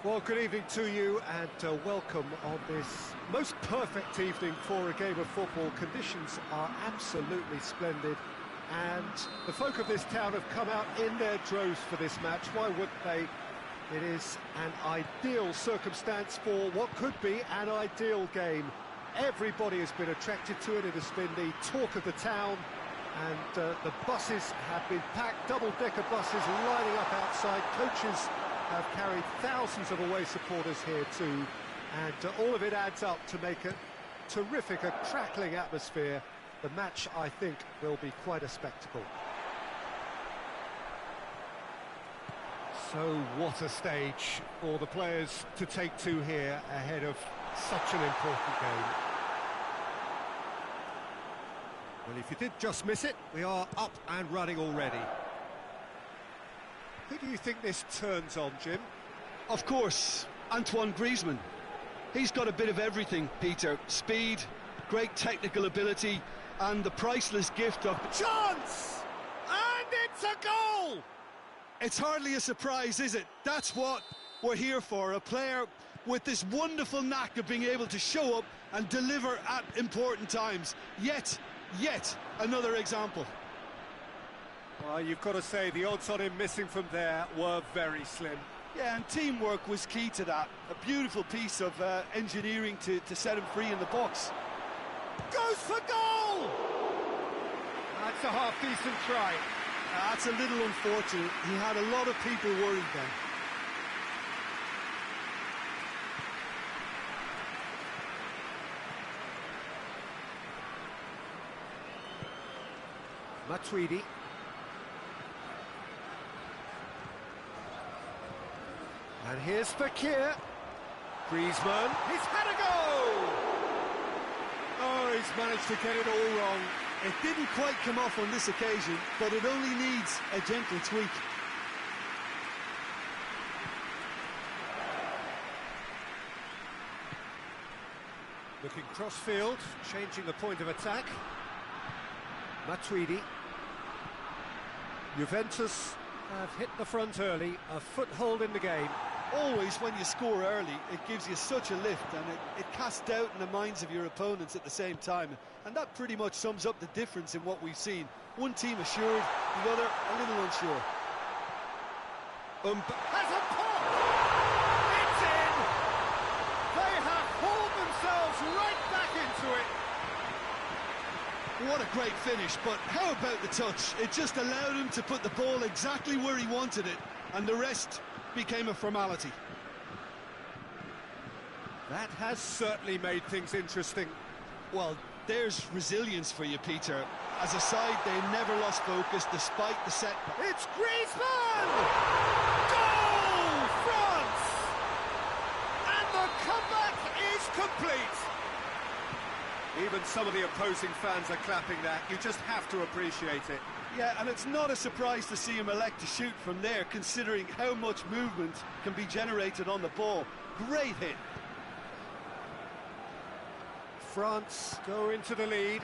Well, good evening to you and welcome on this most perfect evening for a game of football. Conditions are absolutely splendid and the folk of this town have come out in their droves for this match. Why wouldn't they? It is an ideal circumstance for what could be an ideal game. Everybody has been attracted to it. It has been the talk of the town, and the buses have been packed, double-decker buses lining up outside. Coaches have carried thousands of away supporters here too, and all of it adds up to make a terrific, a crackling atmosphere. The match, I think, will be quite a spectacle. So what a stage for the players to take to here ahead of such an important game. Well, if you did just miss it, we are up and running already. Who do you think this turns on, Jim? Of course, Antoine Griezmann. He's got a bit of everything, Peter. Speed, great technical ability, and the priceless gift of... Chance! And it's a goal! It's hardly a surprise, is it? That's what we're here for, a player with this wonderful knack of being able to show up and deliver at important times. Yet another example. Well, you've got to say the odds on him missing from there were very slim. Yeah, and teamwork was key to that. A beautiful piece of engineering to set him free in the box. Goes for goal! That's a half-decent try. That's a little unfortunate. He had a lot of people worried then. Matuidi. And here's Fekir. Griezmann, he's had a go! Oh, he's managed to get it all wrong. It didn't quite come off on this occasion, but it only needs a gentle tweak. Looking cross-field, changing the point of attack. Matuidi. Juventus have hit the front early, a foothold in the game. Always when you score early, it gives you such a lift, and it casts doubt in the minds of your opponents at the same time. And that pretty much sums up the difference in what we've seen. One team assured, the other a little unsure. Has a pop! It's in! They have hauled themselves right back into it! What a great finish, but how about the touch? It just allowed him to put the ball exactly where he wanted it, and the rest became a formality. That has certainly made things interesting. Well, there's resilience for you, Peter. As a side, they never lost focus despite the setback. It's Griezmann! Goal! France! And the comeback is complete! Even some of the opposing fans are clapping that. You just have to appreciate it. Yeah, and it's not a surprise to see him elect to shoot from there, considering how much movement can be generated on the ball. Great hit. France go into the lead.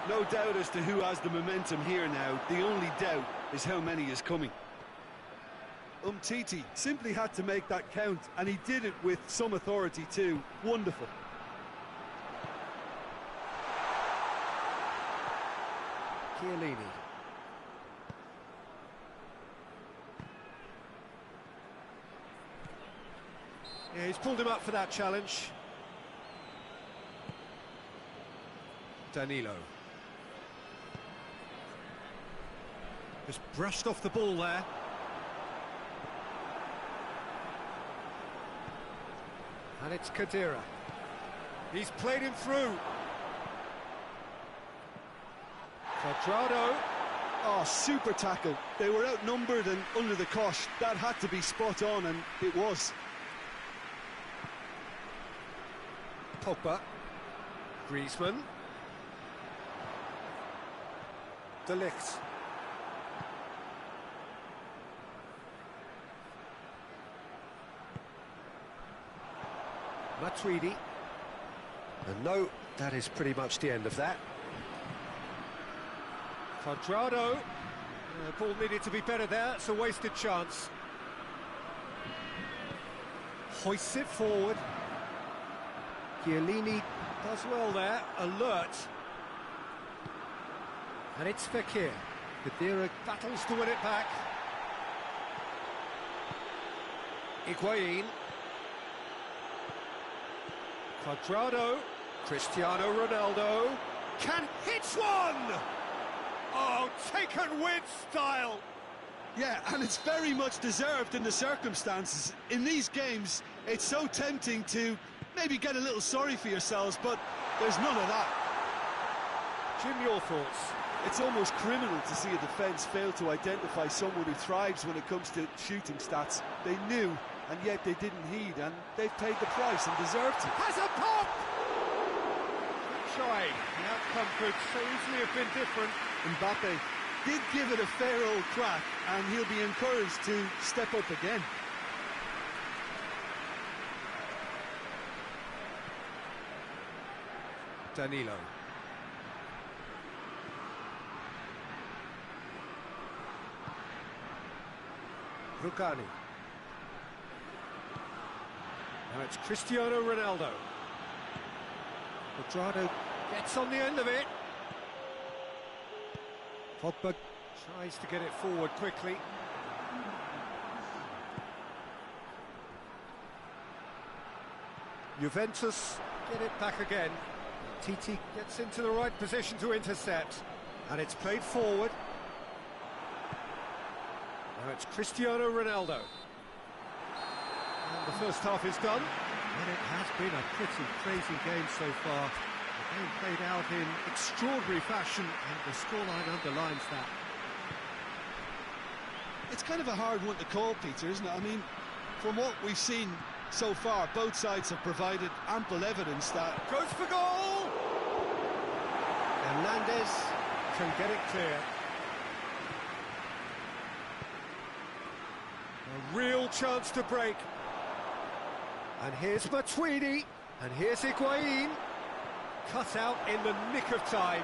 No doubt as to who has the momentum here now. The only doubt is how many is coming. Umtiti simply had to make that count, and he did it with some authority too. Wonderful. Chiellini. Yeah, he's pulled him up for that challenge. Danilo. Just brushed off the ball there. And it's Khedira. He's played him through. Cuadrado. Oh, super tackle. They were outnumbered and under the cosh. That had to be spot on, and it was. Pogba. Griezmann. De Ligt. Matuidi. And no, that is pretty much the end of that. Cuadrado. Ball needed to be better there, it's a wasted chance. Hoists it forward. Chiellini does well there, alert. And it's Fekir. Khedira battles to win it back. Higuain. Cuadrado. Cristiano Ronaldo. Can hit one! Oh, taken with style! Yeah, and it's very much deserved in the circumstances. In these games, it's so tempting to maybe get a little sorry for yourselves, but there's none of that. Jim, your thoughts? It's almost criminal to see a defence fail to identify someone who thrives when it comes to shooting stats. They knew, and yet they didn't heed, and they've paid the price and deserved it. Has a pop! Shy. The outcome could so easily have been different. Mbappe did give it a fair old crack, and he'll be encouraged to step up again. Danilo. Rugani. Now it's Cristiano Ronaldo. Cuadrado gets on the end of it. Pogba tries to get it forward quickly. Juventus get it back again. Titi gets into the right position to intercept. And it's played forward. Now it's Cristiano Ronaldo. And the first half is done. And it has been a pretty crazy game so far. The game played out in extraordinary fashion, and the scoreline underlines that. It's kind of a hard one to call, Peter, isn't it? I mean, from what we've seen so far, both sides have provided ample evidence that... Goes for goal! Hernandez can get it clear. A real chance to break. And here's Matuidi, and here's Higuain. Cut out in the nick of time.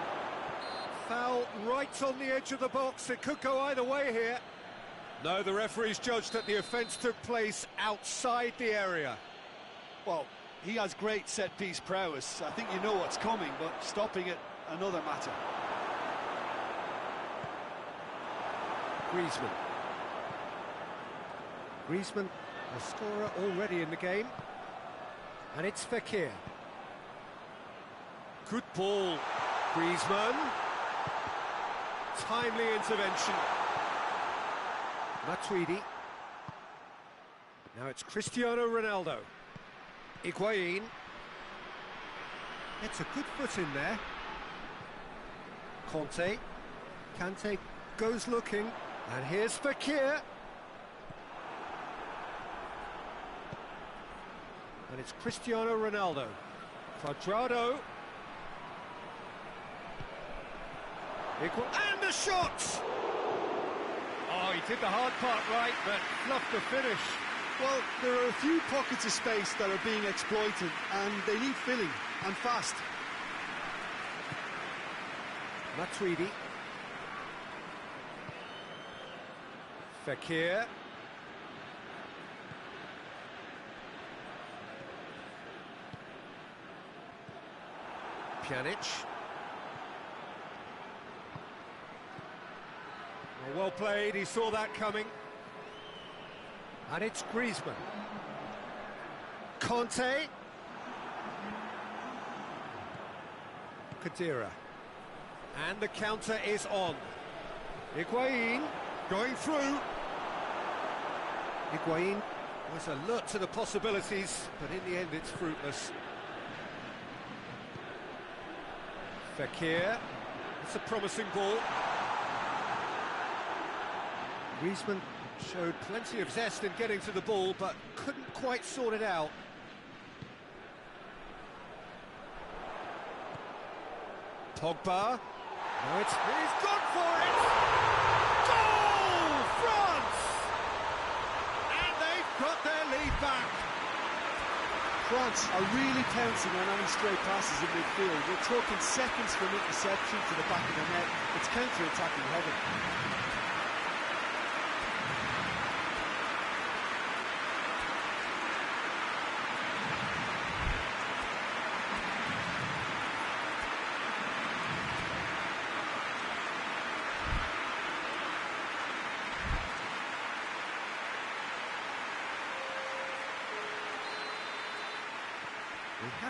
Foul right on the edge of the box. It could go either way here. No, the referee's judged that the offence took place outside the area. Well, he has great set-piece prowess. I think you know what's coming, but stopping it, another matter. Griezmann. Griezmann, a scorer already in the game. And it's Fekir. Good ball. Griezmann. Timely intervention. Matuidi. Now it's Cristiano Ronaldo. Higuain. It's a good foot in there. Conte. Kante goes looking. And here's Fekir. And it's Cristiano Ronaldo. Cuadrado. And the shot! Oh, he did the hard part right, but fluffed the finish. Well, there are a few pockets of space that are being exploited, and they need filling, and fast. Matuidi. Fekir. Pjanic. Well played, he saw that coming. And it's Griezmann. Conte. Khedira. And the counter is on. Higuain going through. Higuain was alert to the possibilities, but in the end it's fruitless. Fekir. It's a promising ball. Griezmann showed plenty of zest in getting to the ball, but couldn't quite sort it out. Pogba. No, he's gone for it! Goal! France! And they've got their lead back. France are really pouncing on any stray passes in midfield. We're talking seconds from interception to the back of the net. It's counter-attacking heaven.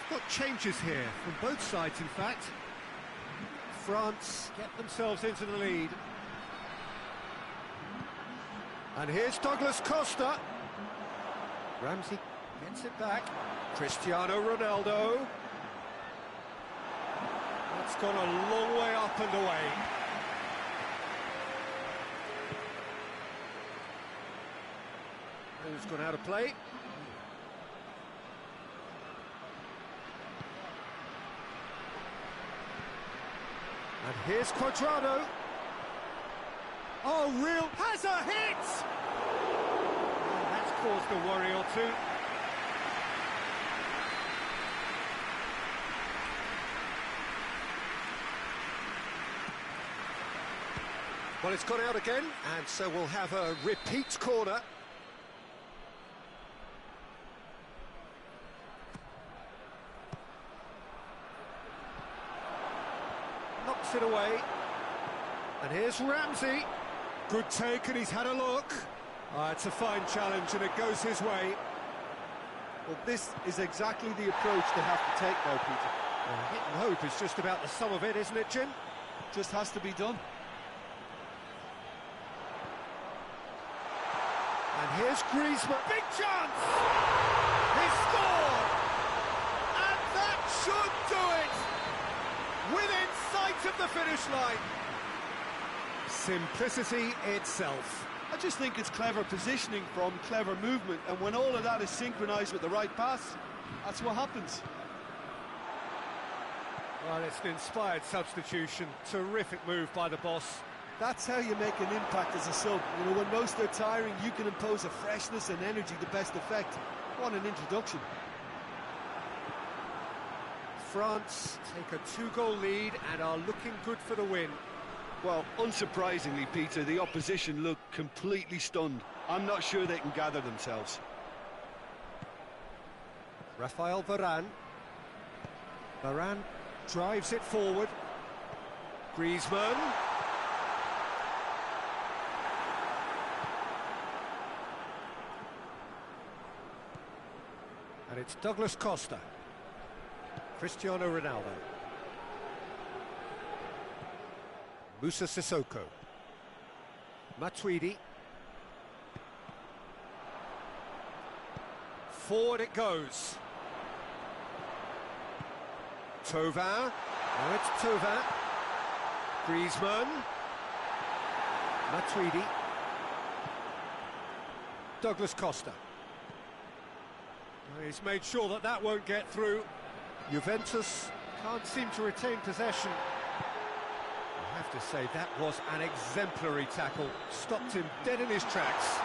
have got changes here from both sides, in fact. France get themselves into the lead. And here's Douglas Costa. Ramsey gets it back. Cristiano Ronaldo. That's gone a long way up and away. Ball's gone out of play. And here's Cuadrado. Oh, real has a hit! Oh, that's caused a worry or two. Well, it's gone out again, and so we'll have a repeat corner. Knocks it away. And here's Ramsey. Good take, and he's had a look. It's a fine challenge, and it goes his way. Well, this is exactly the approach they have to take now, Peter. Well, hit and hope is just about the sum of it, isn't it, Jim? Just has to be done. And here's Griezmann. Big chance! He scored! And that should do it! Within sight of the finish line. Simplicity itself. I just think it's clever positioning from clever movement, and when all of that is synchronised with the right pass, that's what happens. Well, it's an inspired substitution. Terrific move by the boss. That's how you make an impact as a sub. You know, when most are tiring, you can impose a freshness and energy to best effect. What an introduction. France take a 2-goal lead and are looking good for the win. Well, unsurprisingly, Peter, the opposition look completely stunned. I'm not sure they can gather themselves. Raphael Varane. Varane drives it forward. Griezmann. And it's Douglas Costa. Cristiano Ronaldo. Moussa Sissoko. Matuidi. Forward it goes. Thauvin. Now it's Thauvin. Griezmann. Matuidi. Douglas Costa. He's made sure that that won't get through. Juventus can't seem to retain possession. I have to say, that was an exemplary tackle. Stopped him dead in his tracks.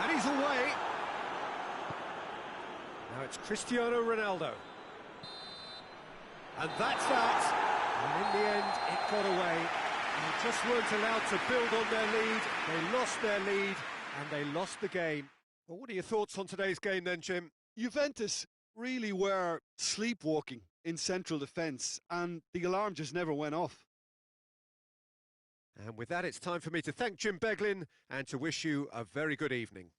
And he's away. Now it's Cristiano Ronaldo. And that's that. And in the end, it got away. They just weren't allowed to build on their lead. They lost their lead, and they lost the game. Well, what are your thoughts on today's game then, Jim? Juventus really were sleepwalking in central defence, and the alarm just never went off. And with that, it's time for me to thank Jim Beglin and to wish you a very good evening.